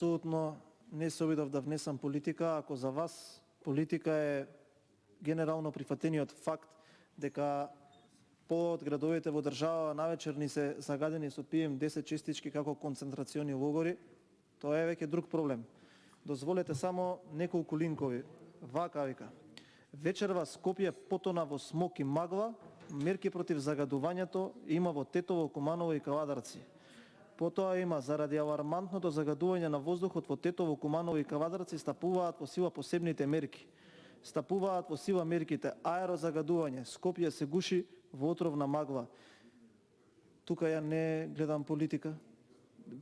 Апсолутно не се обидов да внесам политика, ако за вас политика е генерално прифатениот факт дека од градовите во држава навечер ни се загадени со пием 10 честички како концентрациони логори, тоа е веќе друг проблем. Дозволете само неколку линкови. Вака вика: вечерва Скопје потона во смок и магла, мерки против загадувањето има во Тетово, Куманово и Кавадарци. Потоа има заради алармантното загадување на воздухот во Тетово, Куманово и Кавадарци стапуваат во сила посебните мерки. Стапуваат во сила мерките аерозагадување, Скопје се гуши во отровна магла. Тука ја не гледам политика.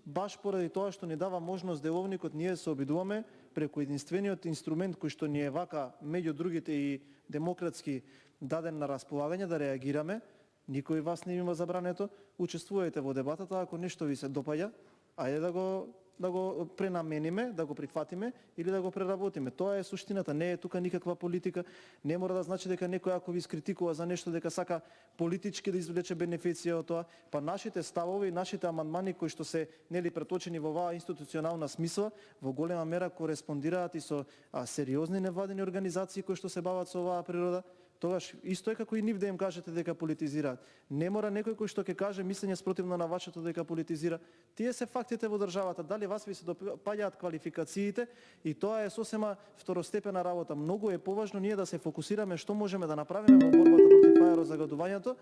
Баш поради тоа што ни дава можност деловникот, ние се обидуваме преку единствениот инструмент кој што ни е вака меѓу другите и демократски даден на располагање да реагираме. Никој вас не има забрането, учествувате во дебатата, ако нешто ви се допаѓа, ајде да го пренамениме, да го прифатиме или да го преработиме. Тоа е суштината, не е тука никаква политика. Не мора да значи дека некој ако ви искритикува за нешто дека сака политички да извлече бенефиција од тоа, па нашите ставови и нашите амандмани кои што се преточени во оваа институционална смисла, во голема мера кореспондираат и со сериозни невладини организации кои што се бават со оваа природа. Тогаш исто е како и нив да им кажете дека политизираат. Не мора некој кој што ќе каже мислење спротивно на вашето дека политизира. Тие се фактите во државата. Дали вас ви се допаѓаат квалификациите, и тоа е сосема второстепена работа. Многу е поважно ние да се фокусираме што можеме да направиме во борбата против аерозагадувањето,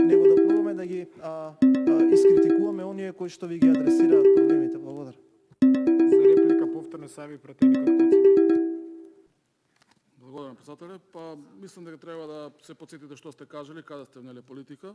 него да пробаме да ги искритикуваме оние кои што ви ги адресираат проблемите. Благодарам. За реплика повторно се јави пратеникот Куцик. Благодарам, председателе. Па мислам дека треба да се потсетите што сте кажали, каде сте внеле политика.